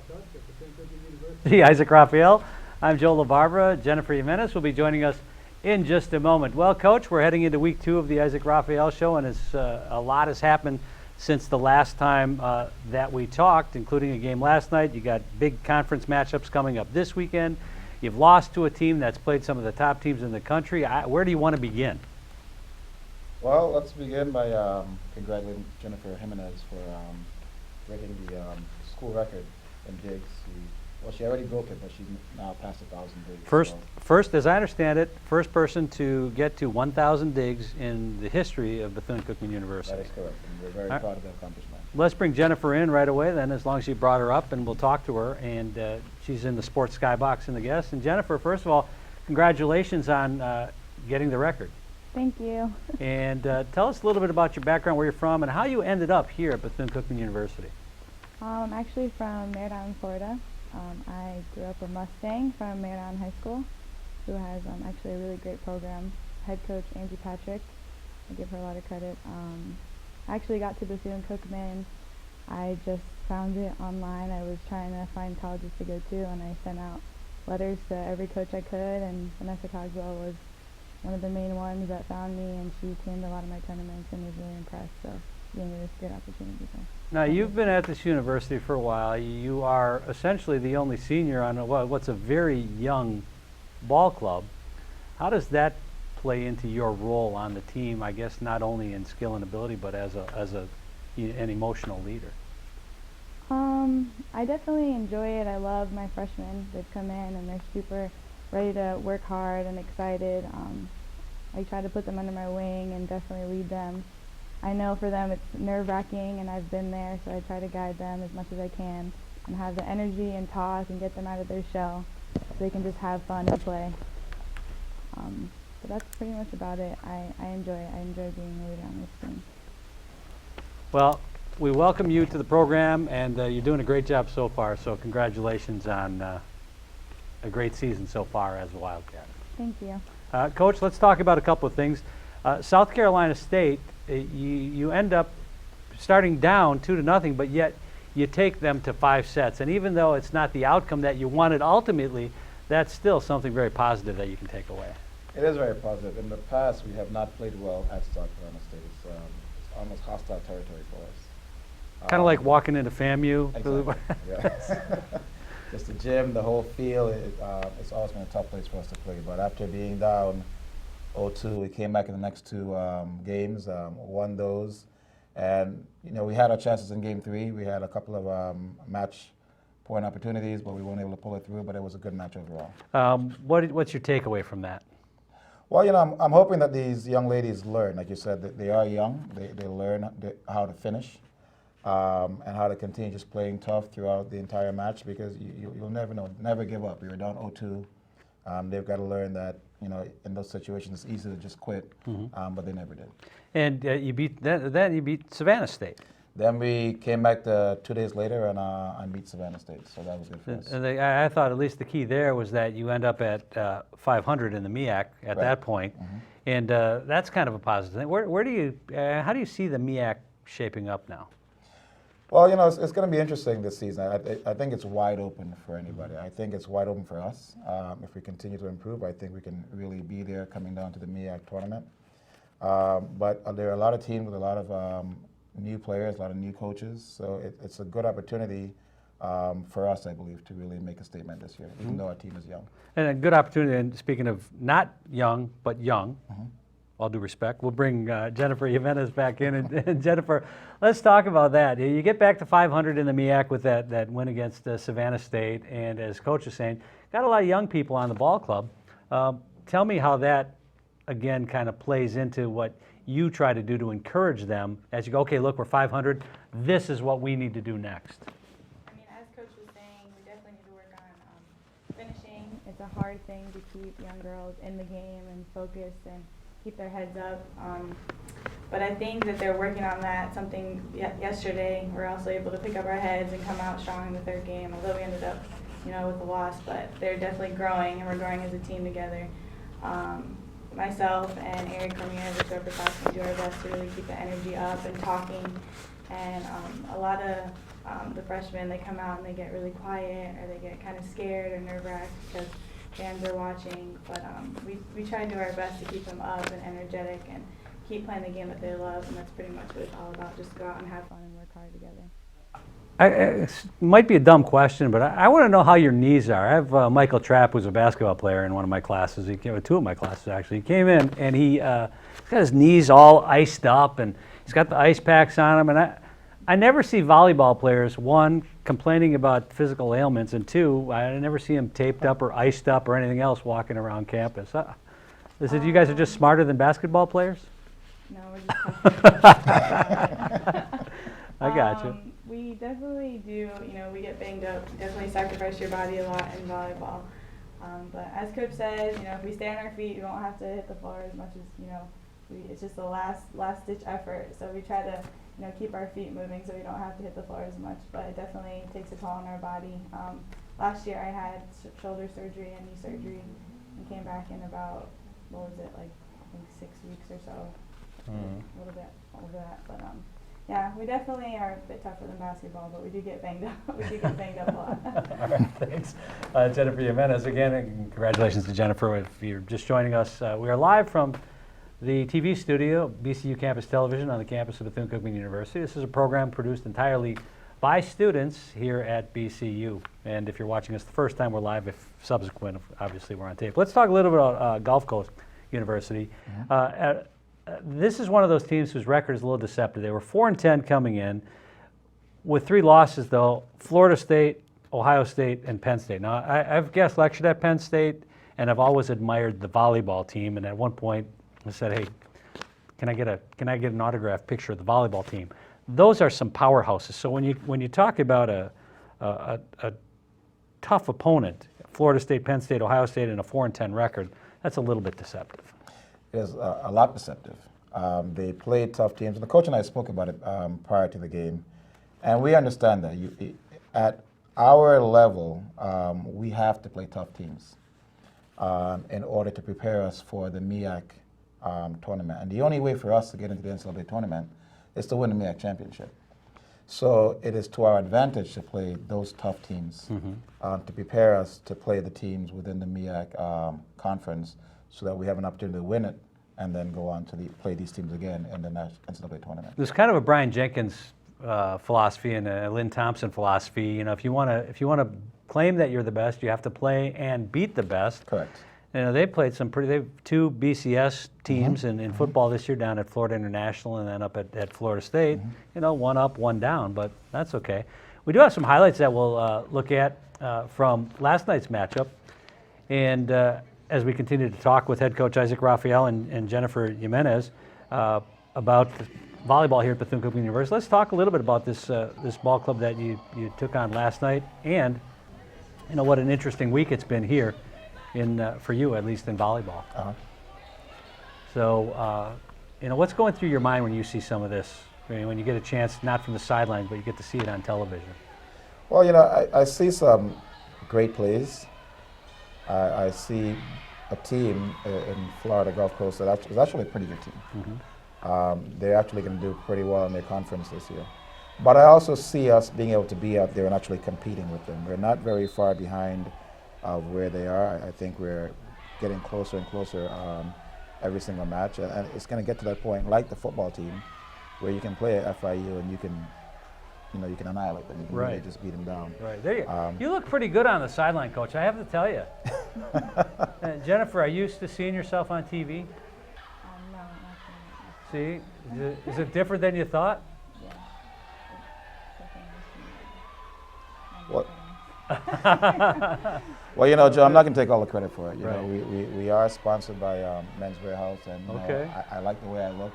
Coach at Bethune-Cookman University. Isaac Raphael. I'm Joe LaBarbera. Jennifer Jeminez will be joining us in just a moment. Well, Coach, we're heading into week 2 of the Isaac Raphael Show, and a lot has happened since the last time that we talked, including a game last night. You got big conference matchups coming up this weekend. You've lost to a team that's played some of the top teams in the country. Where do you want to begin? Well, let's begin by congratulating Jennifer Jeminez for breaking the school record in digs. She already broke it, but she's now past 1,000 digs. First, as I understand it, first person to get to 1,000 digs in the history of Bethune-Cookman University. That is correct, and we're very proud of that accomplishment. Let's bring Jennifer in right away then, as long as you brought her up, and we'll talk to her. And she's in the sports skybox in the guest. And Jennifer, first of all, congratulations on getting the record. Thank you. And tell us a little bit about your background, where you're from, and how you ended up here at Bethune-Cookman University. I'm actually from Merritt Island, Florida. I grew up a Mustang from Merritt Island High School, who has actually a really great program. Head coach Angie Patrick, I give her a lot of credit. I actually got to Bethune-Cookman. I just found it online. I was trying to find colleges to go to, and I sent out letters to every coach I could, and Vanessa Cogswell was one of the main ones that found me, and she came to a lot of my tournaments and was really impressed, so gave me this good opportunity. Now, you've been at this university for a while. You are essentially the only senior on what's a very young ball club. How does that play into your role on the team, I guess, not only in skill and ability, but as an emotional leader? I definitely enjoy it. I love my freshmen. They've come in and they're super ready to work hard and excited. I try to put them under my wing and definitely lead them. I know for them it's nerve-wracking, and I've been there, so I try to guide them as much as I can and have the energy and talk and get them out of their shell so they can just have fun and play. But that's pretty much about it. I enjoy it. I enjoy being a leader on this team. Well, we welcome you to the program, and you're doing a great job so far, so congratulations on a great season so far as a Wildcat. Thank you. Coach, let's talk about a couple of things. South Carolina State, you end up starting down 2-0, but yet you take them to 5 sets. And even though it's not the outcome that you wanted ultimately, that's still something very positive that you can take away. It is very positive. In the past, we have not played well at South Carolina State. It's almost hostile territory for us. Kind of like walking into FAMU. Exactly. Yes. Just the gym, the whole field, it's always been a tough place for us to play. But after being down 0-2, we came back in the next 2 games, won those. And, we had our chances in game 3. We had a couple of match point opportunities, but we weren't able to pull it through, but it was a good match overall. What's your takeaway from that? Well, I'm hoping that these young ladies learn. Like you said, that they are young. They learn how to finish. And how to continue just playing tough throughout the entire match, because you'll never know. Never give up. You're down 0-2. They've got to learn that, in those situations it's easy to just quit, but they never did. And you beat Savannah State. Then we came back 2 days later and beat Savannah State, so that was good for us. And I thought at least the key there was that you end up at 500 in the MEAC at that point, and that's kind of a positive thing. How do you see the MEAC shaping up now? Well, it's going to be interesting this season. I think it's wide open for anybody. I think it's wide open for us. If we continue to improve, I think we can really be there coming down to the MEAC tournament. But there are a lot of teams with a lot of new players, a lot of new coaches. So it's a good opportunity for us, I believe, to really make a statement this year, even though our team is young. And a good opportunity, and speaking of not young, but young, all due respect, we'll bring Jennifer Jeminez back in. And Jennifer, let's talk about that. You get back to 500 in the MEAC with that win against Savannah State, and as Coach is saying, got a lot of young people on the ball club. Tell me how that, again, kind of plays into what you try to do to encourage them as you go, okay, look, we're 500. This is what we need to do next. I mean, as Coach was saying, we definitely need to work on finishing. It's a hard thing to keep young girls in the game and focused and keep their heads up. But I think that they're working on that. Something yesterday, we're also able to pick up our heads and come out strong in the 3rd game, although we ended up, with a loss. But they're definitely growing, and we're growing as a team together. Myself and Eric Cormier, which are upperclassmen, do our best to really keep the energy up and talking. And a lot of the freshmen, they come out and they get really quiet, or they get kind of scared or nerve-wracked because fans are watching. But we try to do our best to keep them up and energetic and keep playing the game that they love, and that's pretty much what it's all about. Just go out and have fun and work hard together. It might be a dumb question, but I want to know how your knees are. I have Michael Trapp, who's a basketball player in one of my classes. He came with two of my classes, actually. He came in, and he's got his knees all iced up, and he's got the ice packs on him. And I never see volleyball players, one, complaining about physical ailments, and two, I never see them taped up or iced up or anything else walking around campus. Is it you guys are just smarter than basketball players? No, we're just tough. I got you. We definitely do, we get banged up, definitely sacrifice your body a lot in volleyball. But as Coach says, if we stay on our feet, we won't have to hit the floor as much as, it's just a last ditch effort. So we try to, keep our feet moving so we don't have to hit the floor as much, but it definitely takes a toll on our body. Last year I had shoulder surgery and knee surgery and came back in about, I think 6 weeks or so, a little bit over that, but yeah, we definitely are a bit tougher than basketball, but we do get banged up. We do get banged up a lot. All right, thanks. Jennifer Jeminez again, and congratulations to Jennifer if you're just joining us. We are live from the TV studio, BCU Campus Television on the campus of Bethune-Cookman University. This is a program produced entirely by students here at BCU. And if you're watching us the first time, we're live. If subsequent, obviously we're on tape. Let's talk a little bit about Gulf Coast University. This is one of those teams whose record is a little deceptive. They were 4-10 coming in with 3 losses, though: Florida State, Ohio State, and Penn State. Now, I've guest lectured at Penn State, and I've always admired the volleyball team. And at one point, I said, "Hey, can I get an autographed picture of the volleyball team?" Those are some powerhouses. So when you talk about a tough opponent, Florida State, Penn State, Ohio State, and a 4-10 record, that's a little bit deceptive. Is a lot deceptive. They played tough teams, and the coach and I spoke about it prior to the game, and we understand that at our level, we have to play tough teams in order to prepare us for the MEAC tournament. And the only way for us to get into the NCAA tournament is to win the MEAC championship. So it is to our advantage to play those tough teams to prepare us to play the teams within the MEAC conference, so that we have an opportunity to win it and then go on to play these teams again in the NCAA tournament. There's kind of a Brian Jenkins philosophy and a Lynn Thompson philosophy. If you want to claim that you're the best, you have to play and beat the best. Correct. They played they have 2 BCS teams in football this year down at Florida International and then up at Florida State. One up, one down, but that's okay. We do have some highlights that we'll look at from last night's matchup. And as we continue to talk with head coach Isaac Raphael and Jennifer Jeminez about volleyball here at Bethune-Cookman University, let's talk a little bit about this ball club that you took on last night, and what an interesting week it's been here for you, at least in volleyball. So what's going through your mind when you see some of this? When you get a chance, not from the sidelines, but you get to see it on television. Well, I see some great plays. I see a team in Florida Gulf Coast that is actually a pretty good team. They're actually going to do pretty well in their conference this year. But I also see us being able to be out there and actually competing with them. We're not very far behind of where they are. I think we're getting closer and closer every single match. And it's going to get to that point, like the football team, where you can play at FIU and you can annihilate them. You can really just beat them down. Right. There you look pretty good on the sideline, Coach, I have to tell you. Jennifer, are you used to seeing yourself on TV? No, not See? Is it different than you thought? Yeah. What? Well, Joe, I'm not going to take all the credit for it. We are sponsored by Men's Wearhouse, and I like the way I look.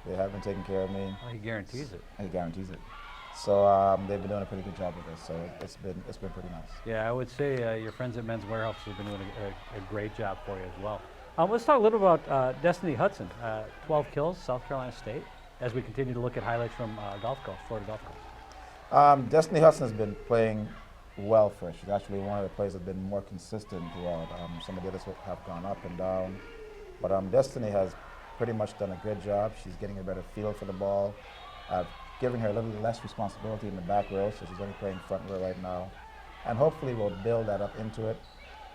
They have been taking care of me. Well, he guarantees it. He guarantees it. So they've been doing a pretty good job with this. So it's been pretty nice. Yeah, I would say your friends at Men's Wearhouse have been doing a great job for you as well. Let's talk a little about Destiny Hudson. 12 kills, South Carolina State, as we continue to look at highlights from Florida Gulf Coast. Destiny Hudson has been playing well for us. She's actually one of the players that's been more consistent throughout. Some of the others have gone up and down. But Destiny has pretty much done a good job. She's getting a better feel for the ball. I've giving her a little less responsibility in the back row, so she's only playing front row right now. And hopefully we'll build that up into it.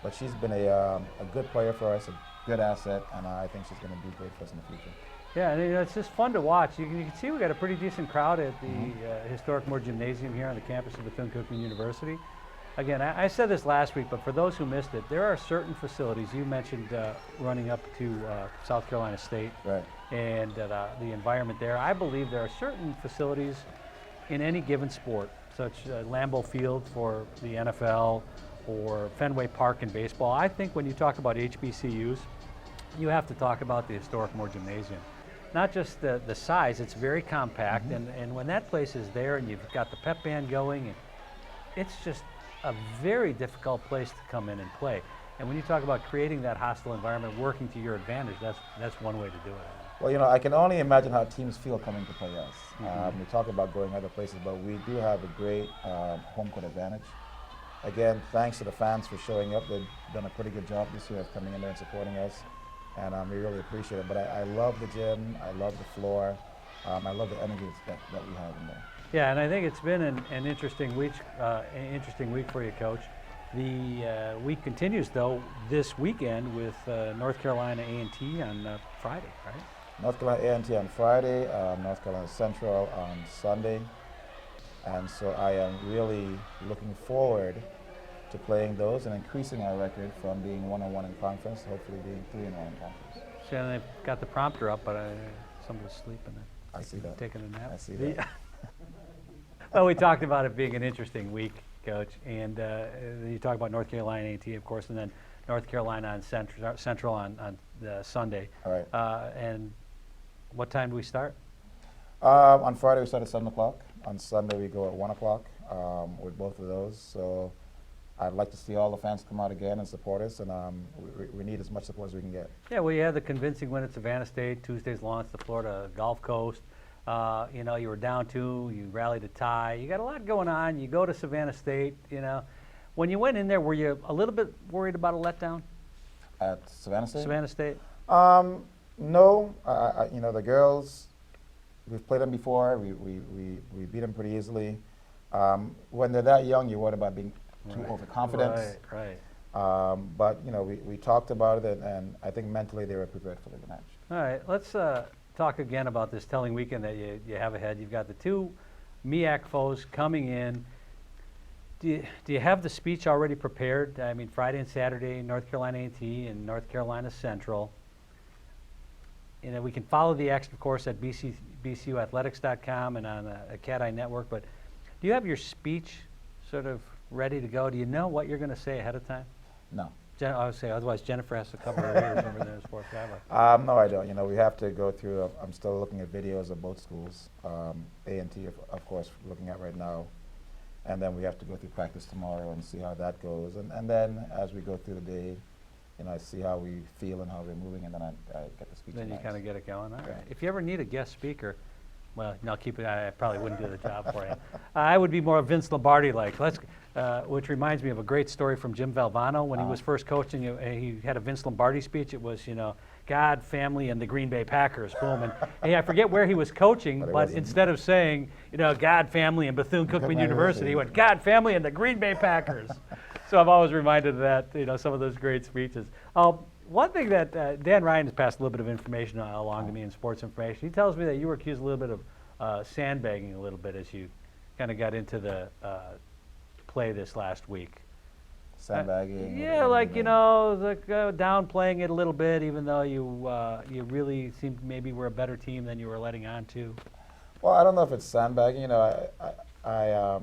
But she's been a good player for us, a good asset, and I think she's going to be great for us in the future. Yeah, and it's just fun to watch. You can see we got a pretty decent crowd at the historic Moore Gymnasium here on the campus of Bethune-Cookman University. Again, I said this last week, but for those who missed it, there are certain facilities. You mentioned running up to South Carolina State Right. and the environment there. I believe there are certain facilities in any given sport, such Lambeau Field for the NFL or Fenway Park in baseball. I think when you talk about HBCUs, you have to talk about the historic Moore Gymnasium. Not just the size, it's very compact, and when that place is there and you've got the pep band going, and it's just a very difficult place to come in and play. And when you talk about creating that hostile environment, working to your advantage, that's one way to do it. Well, you know, I can only imagine how teams feel coming to play us. We talk about going other places, but we do have a great home court advantage. Again, thanks to the fans for showing up. They've done a pretty good job this year of coming in there and supporting us. And we really appreciate it. But I love the gym, I love the floor, I love the energy that we have in there. Yeah, and I think it's been an interesting week for you, Coach. The week continues, though, this weekend with North Carolina A&T on Friday, right? North Carolina A&T on Friday, North Carolina Central on Sunday. And so I am really looking forward to playing those and increasing our record from being 1-1 in conference, hopefully being 3-1 in conference. Shannon, they've got the prompter up, but somebody's sleeping. I see that. Taking a nap. I see that. Well, we talked about it being an interesting week, Coach, and you talk about North Carolina A&T, of course, and then North Carolina on Central on Sunday. All right. And what time do we start? On Friday we start at 7 o'clock. On Sunday we go at 1 o'clock with both of those. So I'd like to see all the fans come out again and support us, and we need as much support as we can get. Yeah, well, you had the convincing win at Savannah State, Tuesday's launch, the Florida Gulf Coast. You know, you were down 2, you rallied a tie. You got a lot going on. You go to Savannah State, you know. When you went in there, were you a little bit worried about a letdown? At Savannah State? Savannah State? No. You know, the girls, we've played them before. We beat them pretty easily. When they're that young, you're worried about being too overconfident. Right. But, you know, we talked about it, and I think mentally they were prepared for the match. All right, let's talk again about this telling weekend that you have ahead. You've got the 2 MEAC foes coming in. Do you have the speech already prepared? I mean, Friday and Saturday, North Carolina A&T and North Carolina Central. You know, we can follow the action, of course, at bcuathletics.com and on the Cat-Eye Network, but do you have your speech sort of ready to go? Do you know what you're going to say ahead of time? No. I would say, otherwise Jennifer has to cover her ears over there in Sports Guy. No, I don't. You know, we have to go through, I'm still looking at videos of both schools. A&T, of course, looking at right now. And then we have to go through practice tomorrow and see how that goes. And then as we go through the day, you know, I see how we feel and how we're moving, and then I get the speech. Then you kind of get it going. All right. Right. If you ever need a guest speaker, well, no, keep it. I probably wouldn't do the job for you. I would be more Vince Lombardi-like. Which reminds me of a great story from Jim Valvano when he was first coaching. He had a Vince Lombardi speech. It was, you know, God, family, and the Green Bay Packers. Boom. And I forget where he was coaching, but instead of saying, you know, God, family, and Bethune-Cookman University, he went, God, family, and the Green Bay Packers. So I'm always reminded of that, you know, some of those great speeches. One thing that Dan Ryan has passed a little bit of information along to me in sports information. He tells me that you were accused a little bit of sandbagging a little bit as you kind of got into the play this last week. Sandbagging? Yeah, like, you know, like downplaying it a little bit, even though you really seemed maybe were a better team than you were letting on to. Well, I don't know if it's sandbagging. You know, I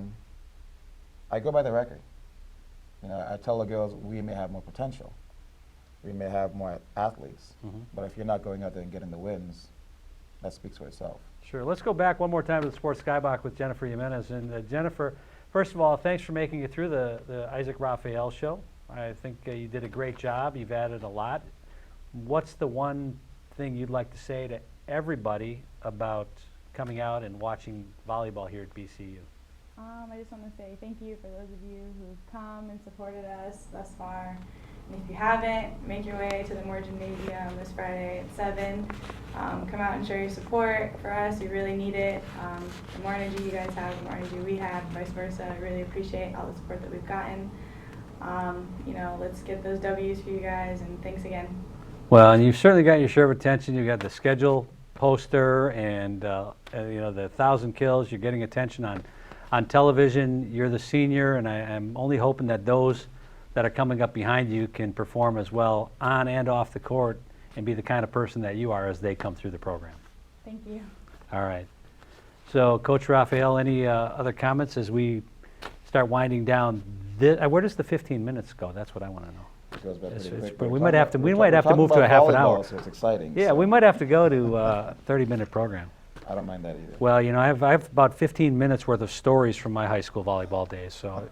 go by the record. You know, I tell the girls we may have more potential. We may have more athletes. But if you're not going out there and getting the wins, that speaks for itself. Sure. Let's go back one more time to the Sports Skybox with Jennifer Jeminez. And Jennifer, first of all, thanks for making it through the Isaac Raphael show. I think you did a great job. You've added a lot. What's the one thing you'd like to say to everybody about coming out and watching volleyball here at BCU? I just want to say thank you for those of you who've come and supported us thus far. And if you haven't, make your way to the Moore Gymnasium this Friday at 7. Come out and show your support for us. We really need it. The more energy you guys have, the more energy we have, and vice versa. I really appreciate all the support that we've gotten. Let's get those W's for you guys, and thanks again. Well, and you've certainly got your share of attention. You've got the schedule poster and the 1,000 kills. You're getting attention on television. You're the senior, and I'm only hoping that those that are coming up behind you can perform as well on and off the court and be the kind of person that you are as they come through the program. Thank you. All right. So, Coach Raphael, any other comments as we start winding down? Where does the 15 minutes go? That's what I want to know. It goes by pretty quick. But we We're might have to talking move to a about half an volleyball, hour. so it's exciting. Yeah, so we might have to go to a 30-minute program. I don't mind that either. Well, I have about 15 minutes worth of stories from my high school volleyball days. So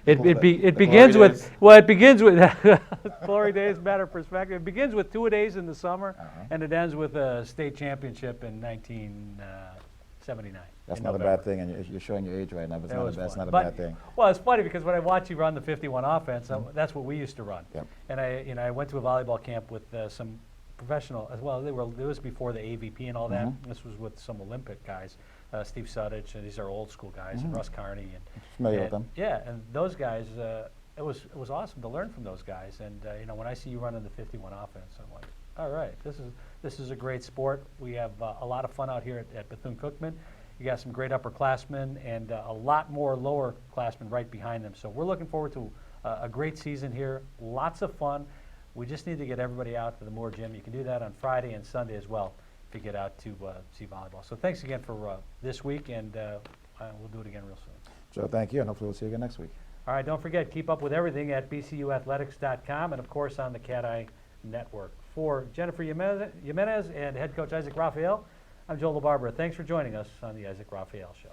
it The begins glory with days. it begins with glory days, matter of perspective. It begins with 2-a-days in the summer, and it ends with a state championship in 1979. That's in not a November. bad thing, and you're showing your age right now, but That was that's fun. not a But- bad thing. Well, it's funny because when I watch you run the 51 offense, that's what we used to run. Yep. And I went to a volleyball camp with some professional as well. It was before the AVP and all that. This was with some Olympic guys, Steve Sudich, and these are old school guys, and Russ Carney, and Familiar with them? Yeah, and those guys. It was awesome to learn from those guys. And when I see you running the 51 offense, I'm like, all right, this is a great sport. We have a lot of fun out here at Bethune-Cookman. You got some great upperclassmen and a lot more lowerclassmen right behind them. So we're looking forward to a great season here. Lots of fun. We just need to get everybody out to the Moore Gym. You can do that on Friday and Sunday as well if you get out to see volleyball. So thanks again for this week, and we'll do it again real soon. Joe, thank you, and hopefully we'll see you again next week. All right, don't forget, keep up with everything at bcuathletics.com and, of course, on the Cat Eye Network. For Jennifer Jeminez and head coach Isaac Raphael, I'm Joe LaBarbera. Thanks for joining us on the Isaac Raphael Show.